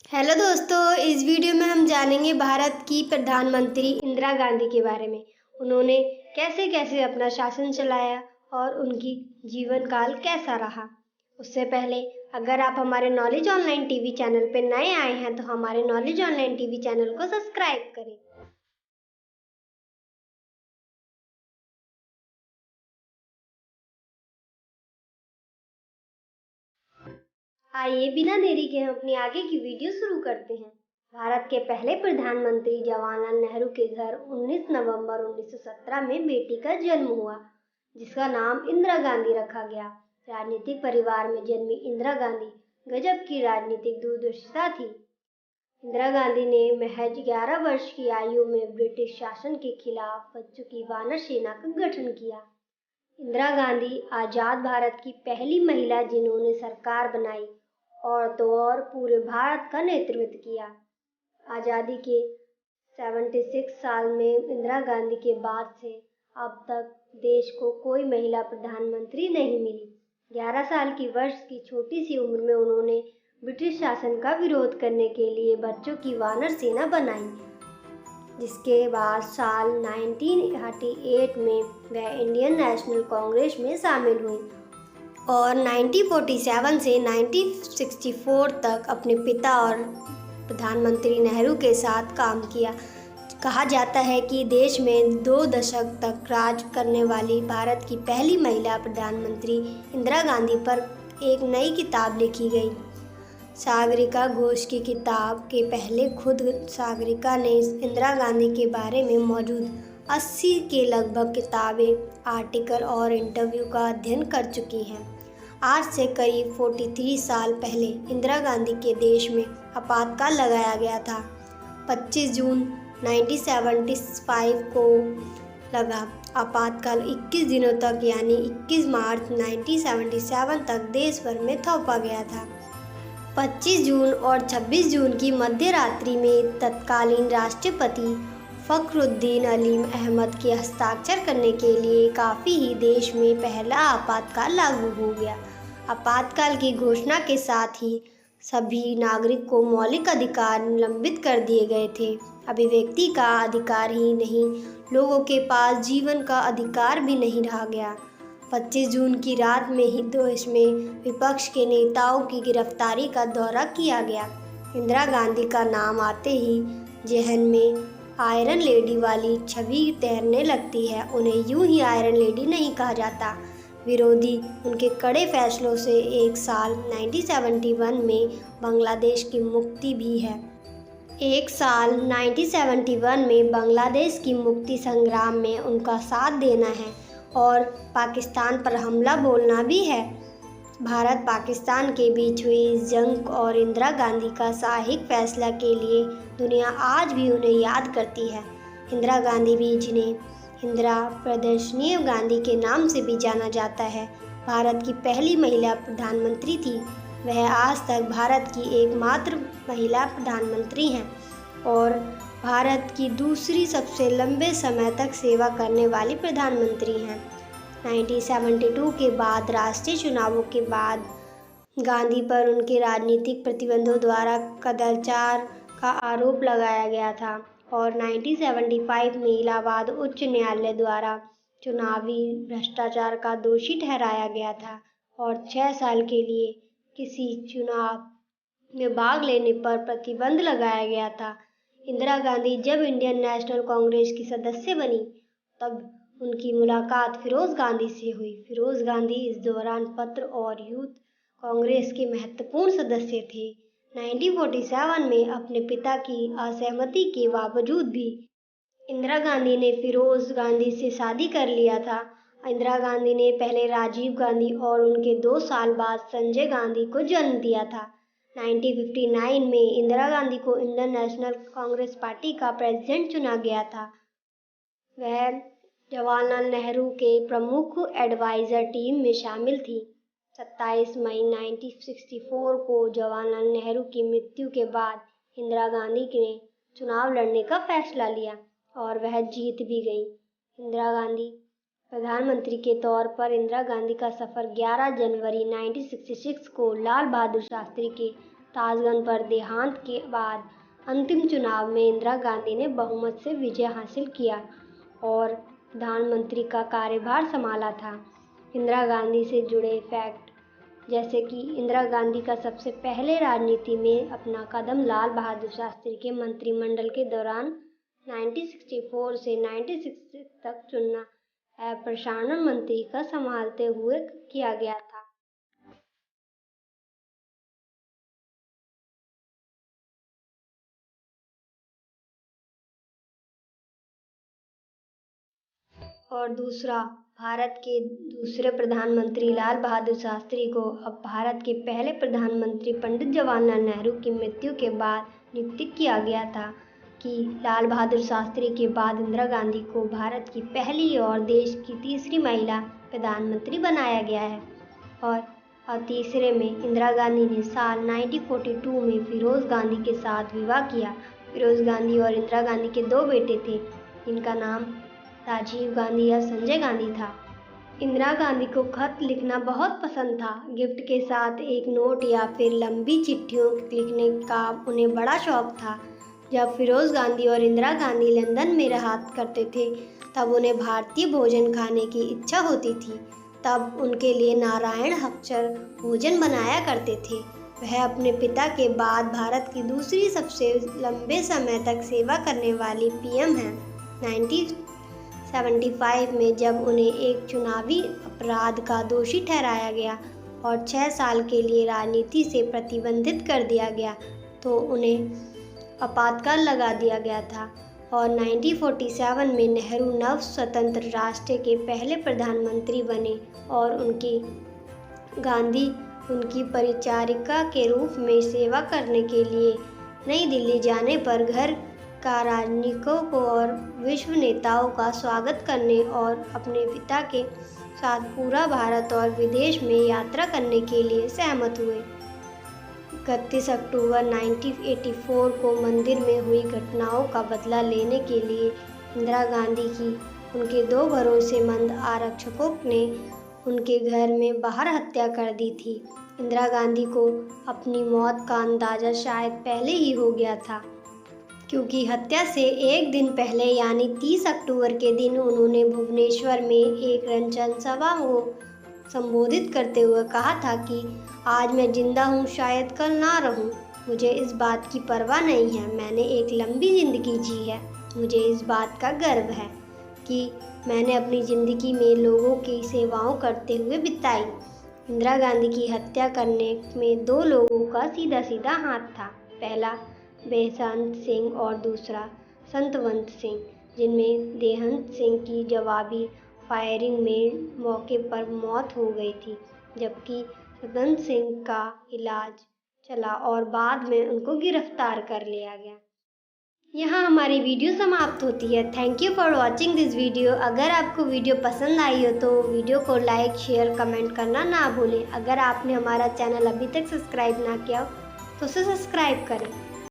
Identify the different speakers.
Speaker 1: Hello दोस्तों, इस video में हम जानेंगे भारत की प्रधानमंत्री इंदिरा गांधी के बारे में। उन्होंने कैसे कैसे अपना शासन चलाया और उनकी जीवन काल कैसा रहा। उससे पहले अगर आप हमारे नॉलेज ऑनलाइन टीवी चैनल पर नए आए हैं तो हमारे नॉलेज ऑनलाइन टीवी चैनल को सब्सक्राइब करें। आइए बिना देरी के हम अपनी आगे की वीडियो शुरू करते हैं। भारत के पहले प्रधानमंत्री जवाहरलाल नेहरू के घर 19 नवंबर 1917 में बेटी का जन्म हुआ, जिसका नाम इंदिरा गांधी रखा गया। राजनीतिक परिवार में जन्मी इंदिरा गांधी गजब की राजनीतिक दूरदर्शिता थी। इंदिरा गांधी ने महज 11 वर्ष की आयु में ब्रिटिश शासन के खिलाफ बच्चों की वानर सेना का गठन किया। इंदिरा गांधी आजाद भारत की पहली महिला जिन्होंने सरकार बनाई और तो और पूरे भारत का नेतृत्व किया। आज़ादी के 76 साल में इंदिरा गांधी के बाद से अब तक देश को कोई महिला प्रधानमंत्री नहीं मिली। 11 साल की वर्ष की छोटी सी उम्र में उन्होंने ब्रिटिश शासन का विरोध करने के लिए बच्चों की वानर सेना बनाई, जिसके बाद साल 1938 में वह इंडियन नेशनल कांग्रेस में शामिल हुई और 1947 से 1964 तक अपने पिता और प्रधानमंत्री नेहरू के साथ काम किया। कहा जाता है कि देश में 2 दशक तक राज करने वाली भारत की पहली महिला प्रधानमंत्री इंदिरा गांधी पर एक नई किताब लिखी गई। सागरिका घोष की किताब के पहले खुद सागरिका ने इंदिरा गांधी के बारे में मौजूद 80 के लगभग किताबें, आर्टिकल और इंटरव्यू का अध्ययन कर चुकी हैं। आज से करीब 43 साल पहले इंदिरा गांधी के देश में आपातकाल लगाया गया था। 25 जून 1975 को लगा। आपातकाल 21 दिनों तक यानी 21 मार्च 1977 तक देश भर में थोपा गया था। 25 जून और 26 जून की मध्य रात्रि में तत्कालीन राष्ट्रपति फखरुद्दीन अली अहमद के हस्ताक्षर करने के लिए काफ़ी ही देश में पहला आपातकाल लागू हो गया। आपातकाल की घोषणा के साथ ही सभी नागरिक को मौलिक अधिकार निलंबित कर दिए गए थे। अभिव्यक्ति का अधिकार ही नहीं, लोगों के पास जीवन का अधिकार भी नहीं रहा गया। 25 जून की रात में ही देश में विपक्ष के नेताओं की गिरफ्तारी का दौरा किया गया। इंदिरा गांधी का नाम आते ही जहन में आयरन लेडी वाली छवि तैरने लगती है। उन्हें यूं ही आयरन लेडी नहीं कहा जाता। विरोधी उनके कड़े फैसलों से एक साल 1971 में बांग्लादेश की मुक्ति भी है। एक साल 1971 में बांग्लादेश की मुक्ति संग्राम में उनका साथ देना है और पाकिस्तान पर हमला बोलना भी है। भारत पाकिस्तान के बीच हुई इस जंग और इंदिरा गांधी का साहसिक फैसला के लिए दुनिया आज भी उन्हें याद करती है। इंदिरा गांधी भी जिन्हें इंदिरा प्रदर्शनीय गांधी के नाम से भी जाना जाता है, भारत की पहली महिला प्रधानमंत्री थी। वह आज तक भारत की एकमात्र महिला प्रधानमंत्री हैं और भारत की दूसरी सबसे लंबे समय तक सेवा करने वाली प्रधानमंत्री हैं। 1972 के बाद राष्ट्रीय चुनावों के बाद गांधी पर उनके राजनीतिक प्रतिद्वंद्वियों द्वारा कदाचार का आरोप लगाया गया था और 1975 में इलाहाबाद उच्च न्यायालय द्वारा चुनावी भ्रष्टाचार का दोषी ठहराया गया था और 6 साल के लिए किसी चुनाव में भाग लेने पर प्रतिबंध लगाया गया था। इंदिरा गांधी जब इंडियन नेशनल कांग्रेस की सदस्य बनी तब उनकी मुलाकात फिरोज गांधी से हुई। फिरोज गांधी इस दौरान पत्र और यूथ कांग्रेस के महत्वपूर्ण सदस्य थे। 1947 में अपने पिता की असहमति के बावजूद भी इंदिरा गांधी ने फिरोज गांधी से शादी कर लिया था। इंदिरा गांधी ने पहले राजीव गांधी और उनके 2 साल बाद संजय गांधी को जन्म दिया था। 1959 में इंदिरा गांधी को इंडियन नेशनल कांग्रेस पार्टी का प्रेसिडेंट चुना गया था। वह जवाहरलाल नेहरू के प्रमुख एडवाइजर टीम में शामिल थी। 27 मई 1964 को जवाहरलाल नेहरू की मृत्यु के बाद इंदिरा गांधी ने चुनाव लड़ने का फैसला लिया और वह जीत भी गई। इंदिरा गांधी प्रधानमंत्री के तौर पर इंदिरा गांधी का सफ़र 11 जनवरी 1966 को लाल बहादुर शास्त्री के ताजगंज पर देहांत के बाद अंतिम चुनाव में इंदिरा गांधी ने बहुमत से विजय हासिल किया और प्रधानमंत्री का कार्यभार संभाला था। इंदिरा गांधी से जुड़े फैक्ट, जैसे कि इंदिरा गांधी का सबसे पहले राजनीति में अपना कदम लाल बहादुर शास्त्री के मंत्रिमंडल के दौरान 1964 से 1966 तक चुनाव प्रसारण मंत्री का संभालते हुए किया गया था। और दूसरा, भारत के दूसरे प्रधानमंत्री लाल बहादुर शास्त्री को अब भारत के पहले प्रधानमंत्री पंडित जवाहरलाल नेहरू की मृत्यु के बाद नियुक्त किया गया था कि लाल बहादुर शास्त्री के बाद इंदिरा गांधी को भारत की पहली और देश की तीसरी महिला प्रधानमंत्री बनाया गया है। और तीसरे में इंदिरा गांधी ने साल 1942 में फिरोज गांधी के साथ विवाह किया। फिरोज गांधी और इंदिरा गांधी के दो बेटे थे, जिनका नाम राजीव गांधी या संजय गांधी था। इंदिरा गांधी को खत लिखना बहुत पसंद था। गिफ्ट के साथ एक नोट या फिर लंबी चिट्ठियों लिखने का उन्हें बड़ा शौक था। जब फिरोज गांधी और इंदिरा गांधी लंदन में रहा करते थे, तब उन्हें भारतीय भोजन खाने की इच्छा होती थी। तब उनके लिए नारायण अक्षर भोजन बनाया करते थे। वह अपने पिता के बाद भारत की दूसरी सबसे लंबे समय तक सेवा करने वाली पीएम हैं। 1975 में जब उन्हें एक चुनावी अपराध का दोषी ठहराया गया और 6 साल के लिए राजनीति से प्रतिबंधित कर दिया गया, तो उन्हें आपातकाल लगा दिया गया था। और 1947 में नेहरू नव स्वतंत्र राष्ट्र के पहले प्रधानमंत्री बने और गांधी उनकी परिचारिका के रूप में सेवा करने के लिए नई दिल्ली जाने पर घर का राजनयिकों को और विश्व नेताओं का स्वागत करने और अपने पिता के साथ पूरा भारत और विदेश में यात्रा करने के लिए सहमत हुए। 31 अक्टूबर 1984 को मंदिर में हुई घटनाओं का बदला लेने के लिए इंदिरा गांधी की उनके 2 भरोसेमंद आरक्षकों ने उनके घर में बाहर हत्या कर दी थी। इंदिरा गांधी को अपनी मौत का अंदाज़ा शायद पहले ही हो गया था, क्योंकि हत्या से एक दिन पहले यानी 30 अक्टूबर के दिन उन्होंने भुवनेश्वर में एक जनसभा को संबोधित करते हुए कहा था कि आज मैं जिंदा हूँ, शायद कल ना रहूँ। मुझे इस बात की परवाह नहीं है। मैंने एक लंबी ज़िंदगी जी है। मुझे इस बात का गर्व है कि मैंने अपनी ज़िंदगी में लोगों की सेवाओं करते हुए बिताई। इंदिरा गांधी की हत्या करने में 2 लोगों का सीधा सीधा हाथ था। पहला बेसंत सिंह और दूसरा संतवंत सिंह, जिनमें देहंत सिंह की जवाबी फायरिंग में मौके पर मौत हो गई थी, जबकि संतवंत सिंह का इलाज चला और बाद में उनको गिरफ्तार कर लिया गया। यहाँ हमारी वीडियो समाप्त होती है। Thank you for watching this video. अगर आपको वीडियो पसंद आई हो तो वीडियो को लाइक, शेयर, कमेंट करना ना भूलें। अगर आपने हमारा चैनल अभी तक सब्सक्राइब ना किया हो तो उसे सब्सक्राइब करें।